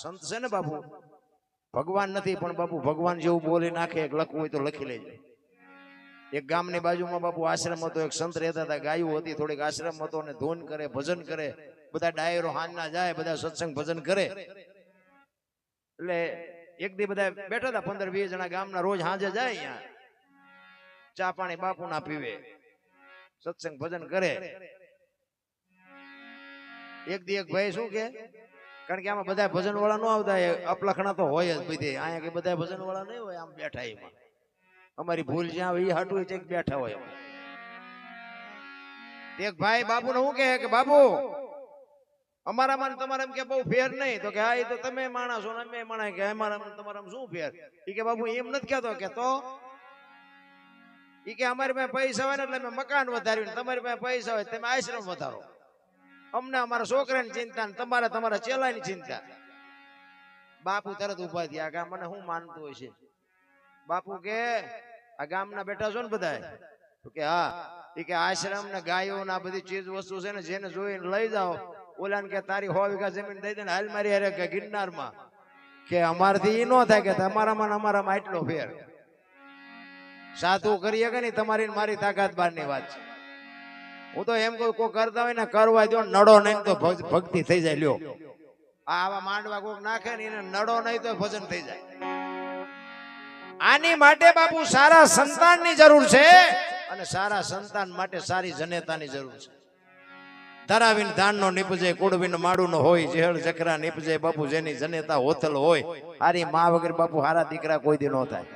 સંત છે ને બાપુ ભગવાન નથી પણ બાપુ ભગવાન જેવું બોલી નાખે, એક લખવું હોય તો લખી લેજો. એક ગામની બાજુમાં બાપુ આશ્રમ હતો, એક સંત રહેતા હતા, ગાયું હતી, થોડીક આશ્રમ હતો ને ધૂન કરે, ભજન કરે, બધા ડાયરો હાંજના જાય, બધા સત્સંગ ભજન કરે. એટલે એક દી બધા બેઠા હતા 15-20 જણા ગામના, રોજ હાંજે જાય, અહીંયા ચા પાણી બાપુ ના પીવે, સત્સંગ ભજન કરે. એક દી એક ભાઈ શું કે, કારણ કે આમાં બધા ભજન વાળા ન આવતા, અપલખણા તો હોય જ બધી, અહીંયા કે બધા ભજન વાળા નહીં હોય, આમ બેઠા એમાં અમારી ભૂલ જ્યાં હોય એ હાટું છે બેઠા હોય. એક ભાઈ બાપુ ને શું કે બાપુ અમારામાં તમારા કે બહુ ફેર નહીં, તો કે હા એ તો તમે માણસો ને અમે માણા, કે અમારામાં તમારામાં શું ફેર? એ કે બાપુ એમ નથી કહેતો, કે તો એ કે અમારી પાસે પૈસા હોય ને એટલે અમે મકાન વધાર્યું, તમારી પાસે પૈસા હોય તમે આશ્રમ વધારો, અમને અમારા છોકરાની ચિંતા ને તમારે તમારા ચેલાની ચિંતા. બાપુ તરત ઉભા થયા કે મને શું માનતું હોય છે? બાપુ કે આ ગામના બેઠા છો ને બધા, તો કે હા. એ કે આશ્રમ ને ગાયો ને આ બધી ચીજ વસ્તુ છે ને જેને જોઈને લઈ જાઓ, ઓલાને કે તારી 100 વીઘા જમીન દઈ દે ને હાલ મારી હારે કે ગિરનારમાં, કે અમારથી એ ન થાય કે તમારામાં ને અમારામાં એટલો ફેર. સાતું કરીએ કે નહીં, તમારી મારી તાકાત બહારની વાત છે. હું તો એમ કહું કોઈ કરતા હોય ને કરવા દો, નડો નહીં તો ભક્તિ થઈ જાય. લ્યો આવા માંડવા કોક નાખે ને એને નડો નહીં તો ભજન થઈ જાય. આની માટે બાપુ સારા સંતાનની જરૂર છે, અને સારા સંતાન માટે સારી જનેતાની જરૂર છે. ધરાવીને ધાનનો નીપજે, કુડવીને માડુનો હોય, જેહળ જકરા નીપજે બાપુ, જેની જનેતા હોતલ હોય. આરી મા વગર બાપુ હારા દીકરા કોઈ દી ન થાય.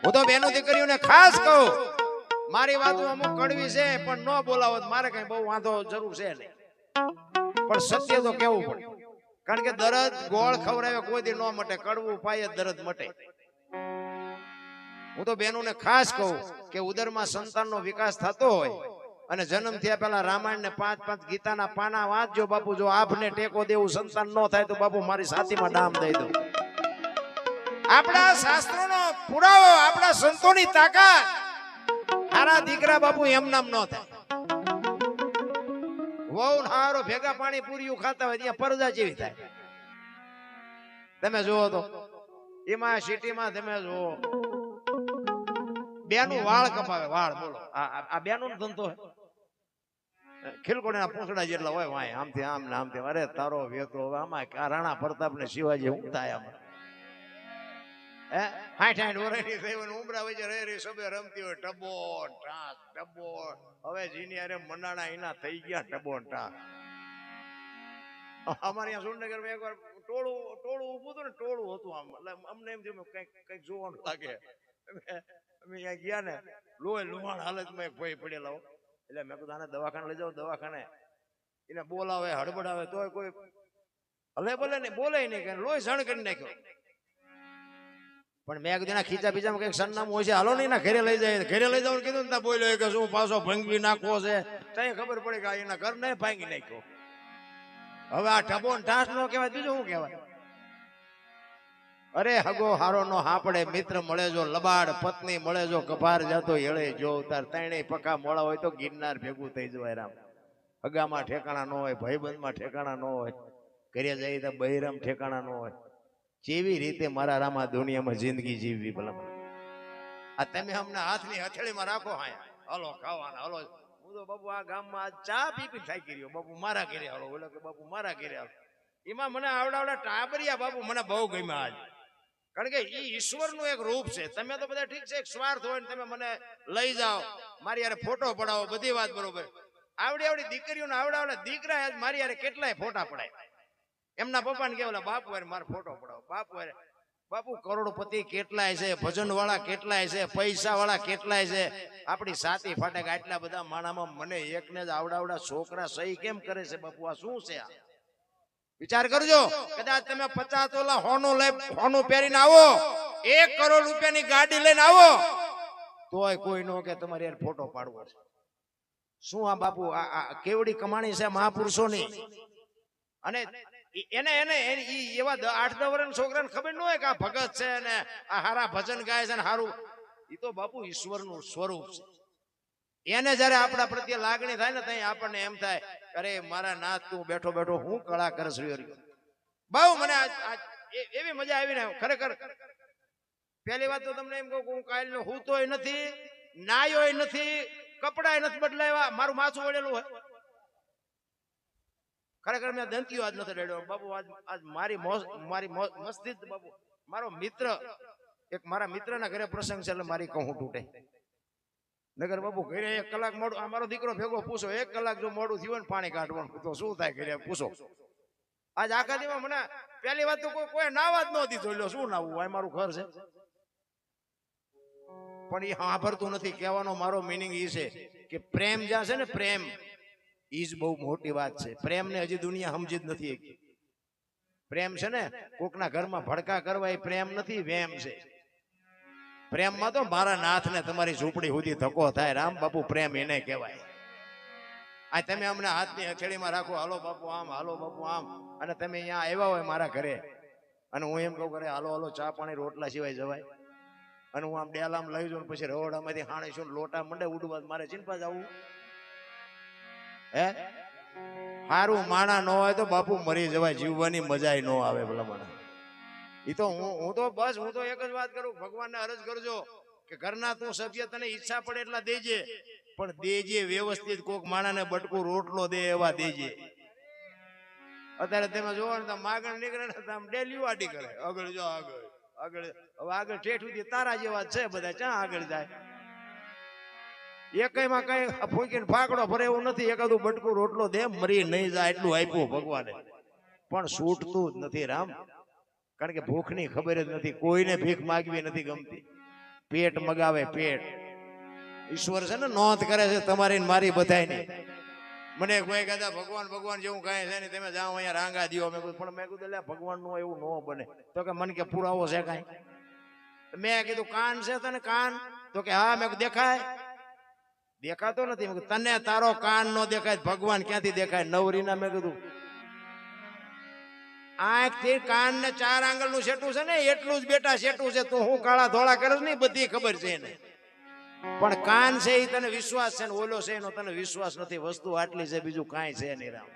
હું તો બેનો દીકરીઓને ખાસ કહું, મારી વાતો અમુક કડવી છે પણ ન બોલાવો મારે કઈ બહુ વાંધો જરૂર છે નહીં, પણ સત્ય તો કેવું પડે. કારણ કે દરદ ગોળ ખવડાવે કોઈ દી ન મટે, કડવું પાય દરદ મટે. હું તો બહેનોને ખાસ કહું કે ઉદરમાં સંતાનનો વિકાસ થતો હોય અને જન્મ થયા પહેલા રામાયણ ને 5-5 ગીતાના પાના વાંચજો બાપુ. જો આપને ટેકો દેવું સંતાન ન થાય તો બાપુ મારી છાતીમાં ડામ દઈ દઉં. આપણા શાસ્ત્રોનો પુરાવો, આપણા સંતોની તાકાત, સારા દીકરા બાપુ એમ નામ ન થાય. વહુ હારો ભેગા પાણી પૂરીયું ખાતા હોય ત્યાં પરજા જેવી થાય. તમે જુઓ તો એમાં સિટીમાં તમે જુઓ બેનું વાળ કપાવે, વાળ બોલો આ બેનું ધંધો હે. ખીલકોડીના પૂંછડા જેટલા હોય વાય આમથી આમ ને આમથી. અરે તારો વેતો હવે આમાં રાણા પ્રતાપ ને શિવાજી શું થાય આમાં? હે 60-60 વર્ષની થઈ હોય, ઉમરા વચ્ચે રહી સબે રમતી હોય, ટબો ટાસ ટબો. હવે જીની અરે મનાણા એના થઈ ગયા ટબો ટાસ. અમારે અહીંયા સુરનગરમાં એકવાર ટોળું ઉભું હતું ને, ટોળું હતું આમ, એટલે અમને એમ થયું કઈક જોવાનું લાગે. અમે અહીંયા ગયા ને, લુહાણ હાલતમાં એક ભાઈ પડેલા હો. એટલે મેં કીધું આને દવાખાને લઈ જાઓ. દવાખાને એને બોલાવે, હડબડાવે તોય કોઈ હલે ભલે નહીં, બોલે નહીં, કે લોહી સણ કરી નાખ્યો. પણ મેં કીધું ખીચા પીચામાં કઈક સરનામું હોય છે, હાલો નહીં ના ઘરે લઈ જાય. ઘરે લઈ જાવ કીધું ને, બોલ્યો કે શું પાછો ભંગવી નાખવો છે. ત્યાં ખબર પડી કે એના ઘર ને ભાંગી નાખ્યો. હવે આ ટબો ઢાસ નો કહેવાય, બીજું શું કહેવાય? અરે હગો હારો નો હાપડે, મિત્ર મળે જો લબાડ, પત્ની મળે જો કભાર જાતો હેળે જો. તાર ત્રણેય પકા મોડા હોય તો ગિરનાર ભેગું થઈ જવાય. રામ હગામાં ઠેકાણા ન હોય, ભાઈબંધમાં ઠેકાણા ન હોય, ઘરે જઈએ તો બહિરામ ઠેકાણા ન હોય. કેવી રીતે મારા રામા દુનિયામાં જિંદગી જીવવી ભલા? આ તમે અમને હાથની હથેળીમાં રાખો. હા હલો ખાવાના હલો. હું તો બાપુ આ ગામમાં ચા પી થાકી રહ્યો. બાપુ મારા ઘરે હાલો, ઓલો કે બાપુ મારા ઘરે હાલો. એમાં મને આવડા ટાબરિયા બાપુ મને બહુ ગમ્યા આજ. કારણ કે એ ઈશ્વરનું એક રૂપ છે. તમે તો બધા ઠીક છે, એક સ્વાર્થ હોય ને તમે મને લઈ જાઓ, મારી યાર ફોટો પડાવો, બધી વાત બરોબર. આવડી દીકરીઓને આવડા દીકરા મારી યાર કેટલાય ફોટા પડાય. એમના પપ્પાને કેવાય બાપુ યાર મારે ફોટો પડાવો. બાપુ કરોડપતિ કેટલાય છે, ભજન વાળા કેટલાય છે, પૈસા વાળા કેટલાય છે. આપણી સાતી ફાટક આટલા બધા માણામાં મને એકને જ આવડા છોકરા સહી કેમ કરે છે બાપુ? આ શું છે? આ વિચાર કરજો. કદાચ તમે 50 તોલા હોનું પહેરીને આવો, 1 કરોડ રૂપિયાની ગાડી લઈને આવો, તોય કોઈ નો કે તમારે યાર ફોટો પાડવો છે. શું આ બાપુ આ કેવડી કમાણી છે મહાપુરુષોની? અને એને એવા 8-10 વર્ષના છોકરાને ખબર ન હોય કે આ ભગત છે ને આ હારા ભજન ગાય છે ને હારું. એ તો બાપુ ઈશ્વરનું સ્વરૂપ છે. એને જયારે આપણા પ્રત્યે લાગણી થાય ને ત્યાં આપણને એમ થાય અરે મારા નાથ તું બેઠો બેઠો હું કળા કરશ. બહુ મને એવી મજા આવી ને ખરેખર. પહેલી વાત તો તમને એમ કહું કે હું કાલનો હૂતોય નથી, નાયોય નથી, કપડાય નથી બદલાવ્યા, મારું માથું વળેલું હોય. ખરેખર મેં દંતીઓ આજ નથી રેડ્યો બાપુ. આજ મારી મસ્તી જ બાપુ. મારો મિત્ર, એક મારા મિત્રના ઘરે પ્રસંગ છે એટલે મારી કહું તૂટે. નગર બાપુ ઘરે 1 કલાક મોડું, આ મારો દીકરો ભેગો પૂછો, 1 કલાક જો મોડું થયું ને પાણી કાઢવાનું તો શું થાય ઘરે પૂછો. આજ આખા દીમાં મને પહેલી વાત તો કોઈ નાવા જ ન દીધો. એટલે શું નાવું, આ મારું ઘર છે. પણ એ સાંભળતું નથી. કહેવાનો મારો મિનિંગ એ છે કે પ્રેમ જ્યાં છે ને, પ્રેમ એ જ બહુ મોટી વાત છે. પ્રેમને હજી દુનિયા સમજી જ નથી. પ્રેમ છે ને કોકના ઘરમાં ભડકા કરવા એ પ્રેમ નથી, વેમ છે. પ્રેમમાં તો મારા નાથને તમારી ઝૂંપડી સુધી ધક્કો થાય. રામ બાપુ પ્રેમ એને કહેવાય. આ તમે અમને હાથની હથેળીમાં રાખો, હાલો બાપુ આમ, હાલો બાપુ આમ, અને તમે અહીંયા આવ્યા હોય મારા ઘરે અને હું એમ કહું કરે હાલો હાલો ચા પાણી રોટલા સિવાય જવાય. અને હું આમ ડેલામ લઈ જાઉં પછી રવડામાંથી હાણીશું લોટા મંડે ઉડવા, મારે ચિંતા જવું હે? સારું માણા ન હોય તો બાપુ મરી જવાય, જીવવાની મજા ન આવે. ભલા મને એ તો હું તો બસ હું તો એક જ વાત કરું, ભગવાનને અરજ કરજો કે ઘરના તું સભ્ય તને ઈચ્છા પડે એટલા દેજે, પણ દેજે વ્યવસ્થિત. કોક માણાને બટકું રોટલો દે એવા દેજે. અત્યારે તમે જોવો ને માગણ નીકળે ને આમ ડેલી વાટી કરે, આગળ જો આગળ આગળ. હવે આગળ ઠેઠ સુધી તારા જેવા છે બધા, ક્યાં આગળ જાય? એકમાં કઈ ફૂંકીને ફાકડો ભરે એવું નથી. એકાદું બટકું રોટલો દે, મરી નહીં જાય એટલું આપ્યું ભગવાને. પણ છૂટતું જ નથી રામ. કારણ કે ભૂખની ખબર જ નથી. કોઈને ભીખ માગવી નથી ગમતી. પેટ મગાવે પેટ. ઈશ્વર છે ને નોંધ કરે છે તમારી મારી બધાની. મને કોઈ કહેતા ભગવાન ભગવાન જેવું કાંઈ છે ને, તમે જાઓ અહીંયા રાંગા દીઓ. પણ મેં કીધું લે ભગવાન નું એવું ન બને. તો કે મને કે પુરાવો છે કાંઈ? મેં કીધું કાન છે તને કાન? તો કે હા. મેં દેખાય? દેખાતો નથી. મેં તને તારો કાન નો દેખાય, ભગવાન ક્યાંથી દેખાય? નવરીના મેં કીધું આંખ થી કાન ને 4 આંગળ નું સેટું છે ને, એટલું જ બેટા સેટું છે. તો હું કાળા ધોળા કરે ને બધી ખબર છે એને. પણ કાન છે એ તને વિશ્વાસ છે ને, ઓલો છે એનો તને વિશ્વાસ નથી. વસ્તુ આટલી છે, બીજું કાંઈ છે નહીં રામ.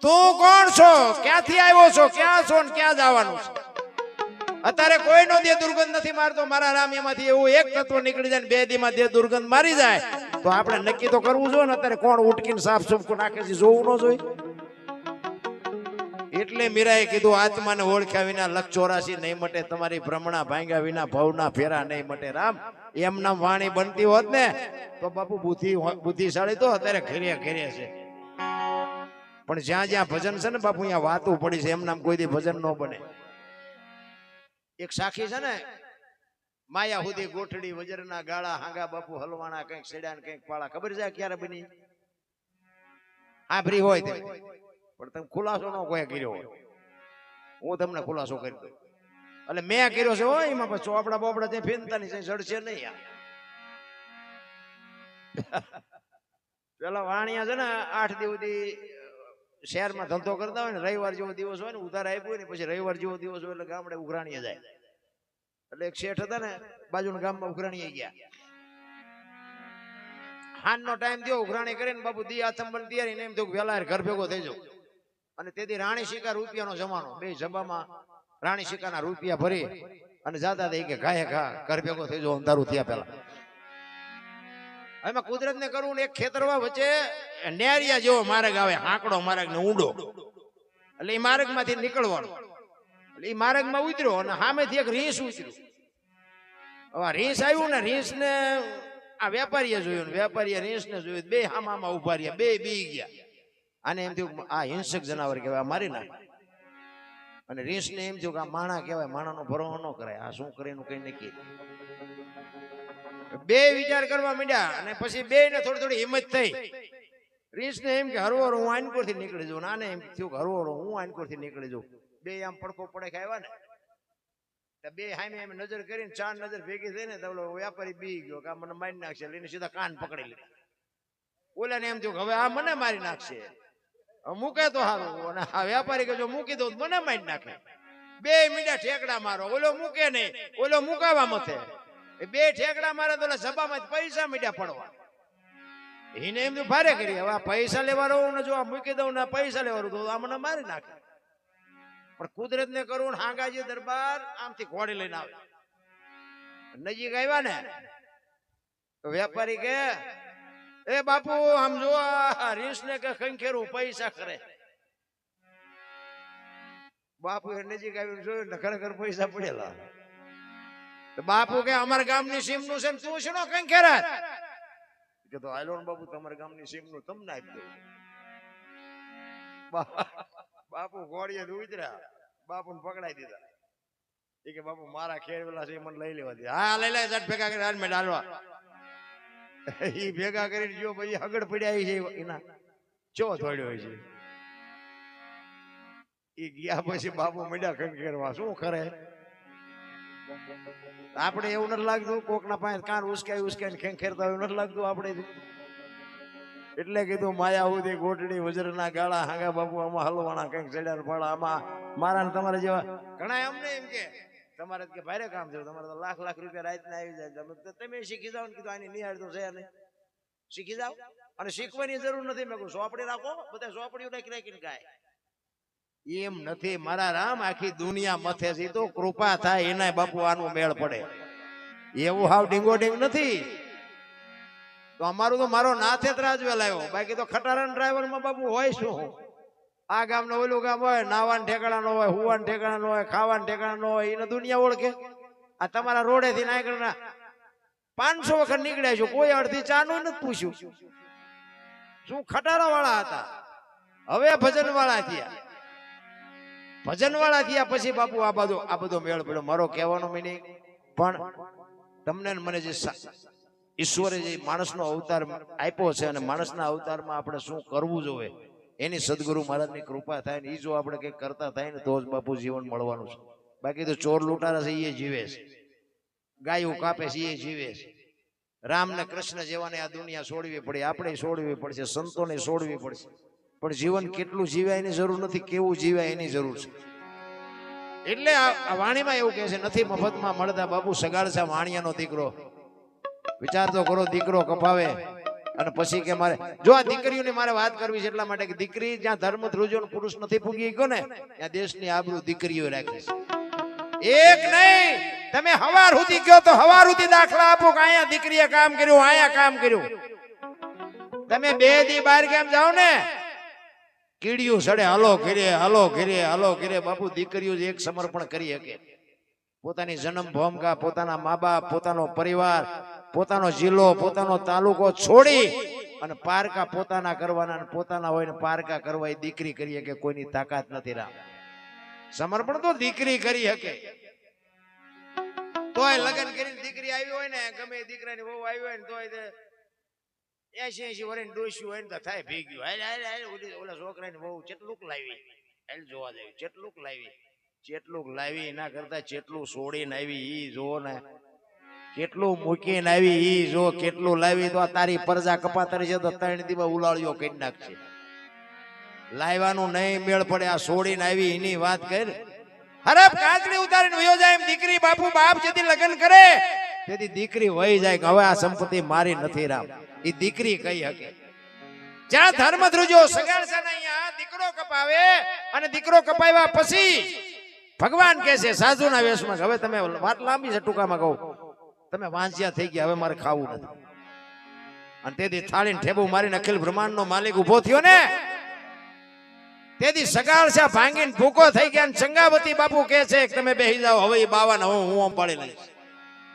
તું કોણ છો, ક્યાંથી આવ્યો છો, ક્યાં છો ને ક્યાં જવાનું છે? અત્યારે કોઈનો દેહ દુર્ગંધ નથી મારતો મારા રામ. એમાંથી એવું એક તત્વ નીકળી જાય ને 2 દીમાં દેહ દુર્ગંધ મારી જાય તો આપણે નક્કી તો કરવું જોઈએ ને અત્યારે કોણ ઉટકીને સાફ સુફ નાખે છે, જોવું ન જોઈએ. એટલે મીરાએ કીધું આત્માને ઓળખ્યા વિના લખ 84 નહીં મટે, તમારી ભ્રમણા ભાંગ્યા વિના ભવના ફેરા નહીં મટે. રામ એમના વાણી બનતી હોત ને તો બાપુ બુદ્ધિશાળી તો અત્યારે ઘેરે ઘેરે છે. પણ જ્યાં જ્યાં ભજન છે ને બાપુ અહીંયા વાતું પડી છે. એમના કોઈ દી ભજન ન બને. એક સાખી છે ને, માયા સુધી ગોઠડી વજરના ગાળા, હાંગા બાપુ હલવાણા, કંઈક સેડા ને કંઈક પાળા. ખબર છે ક્યારે બની? આભરી હોય તે, પણ તમે ખુલાસો ન કોઈ કર્યો હોય. હું તમને ખુલાસો કરી દઉં. એટલે મેં કર્યો છે હોય એમાં પછી ચોપડા બોપડા ત્યાં ફેનતા નહીં, જડશે નહીં. પેલા વાણિયા છે ને 8 દિવસ સુધી શહેરમાં ધંધો કરતા હોય ને, રવિવાર જેવો દિવસ હોય ને ઉધાર આપ્યું હોય ને, પછી રવિવાર જેવો દિવસ હોય એટલે ગામડે ઉઘરાણીએ જાય. એટલે એક શેઠ હતા ને બાજુના ગામમાં, ઉઘરાણીએ ગયા. હાનનો ટાઈમ થયો, ઉઘરાણી કરીને બાપુ દી આથંબન તૈયારી ને એમ થયું વેલા ઘર ભેગો થઈ જાવ. અને તેથી રાણી શિકાર રૂપિયાનો જમાનો, 2 જબામાં રાણી શિકારના રૂપિયા ભરી અને જાતા હતા કે ઘાએ ઘા ઘર ભેગો થઈ જાવ અંધારું થયા પેલા. એમાં કુદરત ને કરવું ને એક ખેતરમાં વચ્ચે નેરિયા જેવો માર્ગ આવે, હાંકડો માર્ગ ને ઊંડો. એટલે એ માર્ગ માંથી નીકળવાનું. એટલે એ માર્ગ માં ઉતર્યો અને સામેથી એક રીંછ ઉતર્યું. હવે રીંછ આવ્યું ને, રીંછ ને આ વેપારીએ જોયું, વેપારીએ રીંછ ને જોયું. 2 હામામાં ઉભા રહ્યા, 2 બી ગયા. આને એમ થયું આ હિંસક જનાવર કહેવાય, મારી નાખ. અને રીંછ ને એમ થયું કે આ માણા કહેવાય, માણાનો ભરોસો ન કરાય, આ શું કરે એનું કઈ નક્કી. 2 વિચાર કરવા માંડ્યા અને પછી 2 ને થોડી થોડી હિંમત થઈ. રીંછ ને એમ કે હરવર હું આનકોર થી નીકળી જાઉં, આને એમ થયું કે હરવર હું આનકોર થી નીકળી જાઉં. 2 આમ પડખો પડે આવ્યા ને, 2 સામે એમ નજર કરીને 4 નજર ભેગી થઈ ને તો વેપારી બી ગયો કે આ મને મારી નાખશે. એટલે સીધા કાન પકડી લીધા. ઓલા ને એમ થયું કે હવે આ મને મારી નાખશે, મૂકે તો સારું. અને આ વેપારી કે જો મૂકી દઉં મને મારી નાખે. 2 મીડા ઠેકડા મારો, ઓલો મૂકે નહીં, ઓલો મુકાવા મથે. 2 ઠેકડા મારે તો સભામાં પૈસા મીડા પડવા. એને એમ ભારે કરી હવે પૈસા લેવા રહું ને જો આ મૂકી દઉં ને પૈસા લેવા રહું તો આ મને મારી નાખે. પણ કુદરત ને કરું હાંગાજી દરબાર આમથી ઘોડી લઈને આવે. નજીક આવ્યા ને તો વેપારી કે એ બાપુ આમ જો રીસ ને કે ખંખેરું પૈસા કરે. બાપુ એ નજીક આવીને જોયું ને ખરેખર પૈસા પડેલા. બાપુ કે અમારા ગામની સીમ નું છે તું શું ખંખેરા કે તો આલો બાપુ તમારા ગામની સીમ નું તમને આપી દઉં. બાપુ ઘોડીએ ઉતર્યા, બાપુ ને પકડાઈ દીધા. એ કે બાપુ મારા ખેડવેલા છે મને લઈ લેવા દે. હા લઈ લે ભેગા કરી હાલ મેં ડાલવા. એ ભેગા કરીને જો પછી આગળ પડ્યા છે એના ચો થોડ્યો છે. એ ગયા પછી બાપુ મંડ્યા ખંખેરવા. શું કરે આપણે એવું નથી લાગતું કોકના પાસે કાન ઉસકાઈ ખંખેરતા એવું નથી લાગતું આપણે. એટલે કીધું માયા ઉદી ગોટડી વજરના ગાળા હાંગા બાપુ આમાં હલવાના કંઈક ચડ્યા ફાળા આમાં મારા ને તમારા જેવા ઘણા અમને એમ કે તમારે કે ભારે કામ છે તમારે તો લાખ લાખ રૂપિયા રાતના આવી જાય તમે શીખી જાઓ ને કીધું આની નિહાળ તો છે નહીં શીખી જાઓ અને શીખવાની જરૂર નથી. મેં કહું સોપડી રાખો બધા સોપડીઓ રાખી રાખીને ગાય એમ નથી મારા રામ. આખી દુનિયા મથે છે તો કૃપા થાય એના બાપુ આનું મેળ પડે એવું હાવ ડીંગો ડીંગ નથી. તો અમારું તો મારો નાથે જ રાજવેલ આવ્યો બાકી તો ખટારા ડ્રાઈવર માં બાપુ હોય શું. આ ગામ ને ઓલું ગામ હોય નાવાન ઠેકાણા નો હોય હુવાન ઠેકાણા નો હોય ખાવાન ઠેકાણા નો હોય એને દુનિયા ઓળખે. આ તમારા રોડે થી આગળ 500 વખત નીકળ્યા છો કોઈ અડધી ચા નું નથી પૂછ્યું. શું ખટારા વાળા હતા હવે ભજન વાળા થયા. ભજન વાળા થયા પછી બાપુ આ બધો મેળ પડ્યો. મારો કહેવાનો મિનિંગ પણ તમને મને જે ઈશ્વરે જે માણસનો અવતાર આપ્યો છે અને માણસના અવતારમાં આપણે શું કરવું જોઈએ એની સદગુરુ મહારાજની કૃપા થાય ને એ જો આપણે કંઈક કરતા થાય ને તો જ બાપુ જીવન મળવાનું છે. બાકી તો ચોર લૂંટારા છે એ જીવે છે, ગાયું કાપે છે એ જીવે છે. રામ ને કૃષ્ણ જેવાને આ દુનિયા છોડવી પડે, આપણે છોડવી પડશે, સંતોને છોડવી પડશે. પણ જીવન કેટલું જીવાય એની જરૂર નથી, કેવું જીવાય એની જરૂર છે. એટલે આ વાણીમાં એવું કહે છે નથી મફતમાં મળતા બાપુ સગાડસા વાણિયાનો દીકરો. વિચાર તો કરો દીકરો કપાવે અને પછી કે મારે જો આ દીકરીઓની મારે વાત કરવી છે એટલા માટે કે દીકરી જ્યાં ધર્મ ધ્રુજો પુરુષ નથી પૂગી ગયો ને ત્યાં દેશની આબરૂ દીકરીઓ રાખી છે. એક નહીં તમે હવાર સુધી ગયો તો હવાર સુધી દાખલા આપો કે અહીંયા દીકરીએ કામ કર્યું અહીંયા કામ કર્યું. તમે 2 દી બહાર કેમ જાઓ ને કીડિયું સડે હલો ઘરે હલો ઘરે હલો ઘરે. બાપુ દીકરીઓ જ એક સમર્પણ કરી શકે. પોતાની જન્મ ભૂમિકા, પોતાના મા બાપ, પોતાનો પરિવાર, પોતાનો જિલ્લો, પોતાનો તાલુકો છોડી અને પારકા પોતાના કરવાના અને પોતાના હોય ને પારકા કરવા એ દીકરી કરી શકે. કોઈની તાકાત નથી. રામ સમર્પણ તો દીકરી કરી શકે. તોય લગ્ન કરીને દીકરી આવી હોય ને ગમે દીકરાની વહુ આવી હોય ને તોય 80 વર્ષની ડોસ્યું હોય ને તો થાય ભેગ્યું ઓલા છોકરાની વહુ કેટલુંક લાવી એલ જોવા જાય ચેટલુંક લાવી એના કરતા ચેટલું છોડીને આવી ઈ જો ને કેટલું મૂકીને આવી ઈ જો કેટલું લાવી તો તારી પરજા કપાતરી છે તો 3 દિવસ ઉલાળ્યો કરી નાખશે. લાવવાનું નહીં મેળ પડે. આ છોડીને આવી એની વાત કર હરપ કાંચડી ઉતારીને વયો જાય એમ દીકરી બાપુ બાપ જેથી લગ્ન કરે તેથી દીકરી વહી જાય કે હવે આ સંપત્તિ મારી નથી. રામ એ દીકરી કહી શકે. જ્યાં ધર્મ ધ્રુજો સગાડસાના અહીંયા દીકરો કપાવે અને દીકરો કપાવ્યા પછી ભગવાન કહે છે સાધુના વેશમાં હવે તમે વાત લાંબી છે ટૂંકામાં કહું તમે વાંચ્યા થઈ ગયા હવે મારે ખાવું નથી. અને તેથી થાળીને ઠેબુ મારીને અખિલ બ્રહ્માંડનો માલિક ઉભો થયો ને તેથી સગાડસા ભાંગીને ભૂકો થઈ ગયા. ચંગાવતી બાપુ કહે છે કે તમે બેહી જાઓ હવે એ બાવાને હું પાડી લઈશ.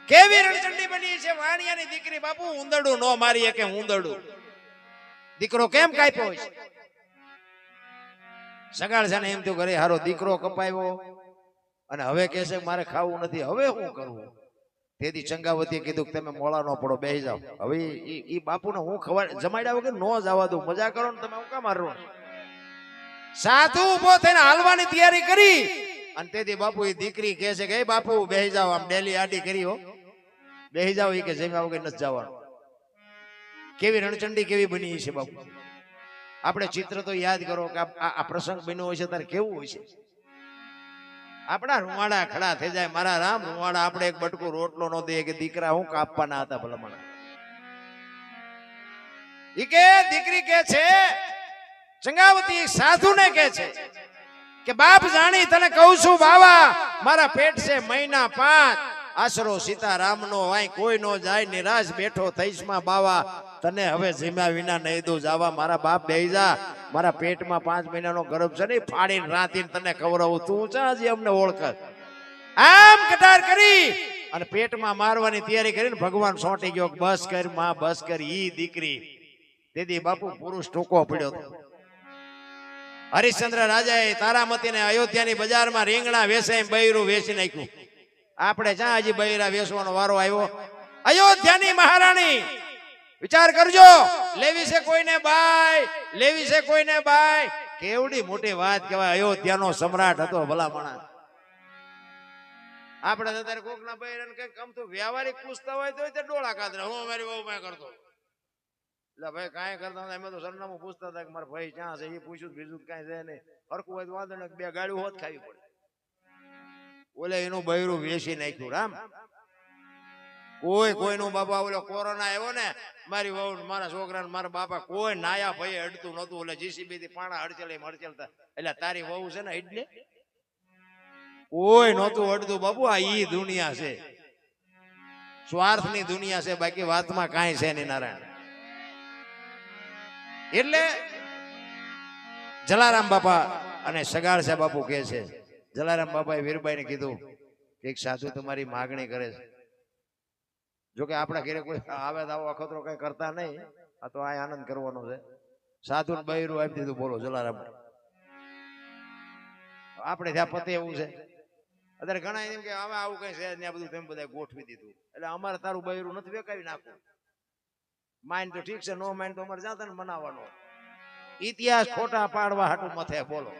કેવી રણચંડી બની છે વાણિયાની દીકરી બાપુ. ઉંદરડું નો મારી કે ઉંદરડું દીકરો કેમ કાપ્યો હોય છે. સગાડસાને એમ તો ઘરે હારો દીકરો કપાયો અને હવે કહે છે મારે ખાવું નથી હવે શું કરવું. તેથી ચંગાવતીએ કીધું કે તમે મોળા નો પડો બેહી જાઓ. હવે ઈ બાપુને હું જમાડ્યા વગર નો જવા દઉં. મજા કરો ને તમે હું કામ મારો. સાધુ ઉભો થઈને હાલવાની તૈયારી કરી અને તેથી બાપુ એ દીકરી કહે છે કે એ બાપુ બેહી જાઓ આમ ડેલી આડી કરી હો બેહી જાઓ. એ કે જમ્યા વગર નથી જવાનું. કેવી રણચંડી કેવી બની છે બાપુ. આપણે ચિત્ર તો યાદ કરો કે આ પ્રસંગ બન્યો હોય છે ત્યારે કેવું હોય છે. આપણા રૂવાડા ખડા થઈ જાય. મારા રામ રૂવાડા આપણે એક બટકું રોટલો નો દે કે દીકરા હું કાપવાના હતા ભલામણ. ઈ કે દીકરી કે છે ચંગાવતી સાધુને કે છે કે બાપ જાણી તને કહું છું બાવા, મારા પેટ છે મહિના 5, આશરો સીતારામનો વાય કોઈ નો જાય, નિરાશ બેઠો થઈશ માં બાવા, તને હવે જીમ્યા વિના નહીં દઉં જાવા, મારા બાપ બેહી જા, મારા પેટમાં 5 મહિનાનો ગર્ભ છે ને, ફાડીને રાતીને તને ખવડાવું, તું ચા હજી અમને ઓળખ. આમ કટાર કરી અને પેટમાં મારવાની તૈયારી કરીને ભગવાન સોંટી ગયો, બસ કર માં બસ કર, ઈ દીકરી તેથી બાપુ પુરુષ ટૂંકો પડ્યો હતો. હરિશ્ચંદ્ર રાજાએ તારામતીને અયોધ્યાની બજારમાં રીંગણા વેચાઈ બૈરું વેચી નાખ્યું. આપણે જ્યાં હજી બૈરા વેચવાનો વારો આવ્યો. અયોધ્યાની મહારાણી, વિચાર કરજો, લેવી છે કોઈને બાય, લેવી છે કોઈને બાય, કેવડી મોટી વાત કહેવાય. અયોધ્યાનો સમ્રાટ હતો ભલામણા. આપણે અત્યારે કોકના બૈરાને કઈક ગમતું વ્યવહારિક પૂછતા હોય તો ડોળા કાતરા, હું મારી બહુ મેં કરતો, એટલે ભાઈ કાંઈ કરતા એમ તો સરનામું પૂછતા હતા કે મારા ભાઈ ક્યાં છે, એ પૂછ્યું બીજું કાંઈ છે નહીં, હરકું હોય તો વાંધો ને 2 ગાડીઓ હોત ખાવી પડે. ઓલે એનું બૈરું વેચી નાખ્યું. રામ કોઈનું બાપા, ઓલો કોરોના આવ્યો ને, મારી વહુ મારા છોકરા મારા બાપા કોઈ નાયા ભાઈ અડતું નતું. ઓલે જીસીબી થી પાણા હડચલતા, એટલે તારી વહુ છે ને એટલે કોઈ નહોતું અડતું બાપુ. આ ઈ દુનિયા છે, સ્વાર્થની દુનિયા છે, બાકી વાતમાં કાંઈ છે નહીં નારાયણ. એટલે જલારામ બાપા અને સગાળસા બાપુ કહે છે, જલારામ બાપાએ વીરબાઈને કીધું કે એક સાધુ તમારી માગણી કરે છે. જોકે આપણા ઘરે કોઈ આવે તો આવો અખતરો કઈ કરતા નહીં, આ તો આ આનંદ કરવાનો છે. સાધુ ને બૈરું આપી દીધું. બોલો જલારામ. આપણે ત્યાં પતે એવું છે અત્યારે ઘણા એમ કે હવે આવું કઈ છે ને, બધું તેમ બધા ગોઠવી દીધું. એટલે અમારે તારું બૈરું નથી વેકાવી નાખવું. માઇન તો ઠીક છે, નો માઇન તો અમારે જાતા ને મનાવવાનો. ઇતિહાસ ખોટા પાડવા હાટું મથે. બોલો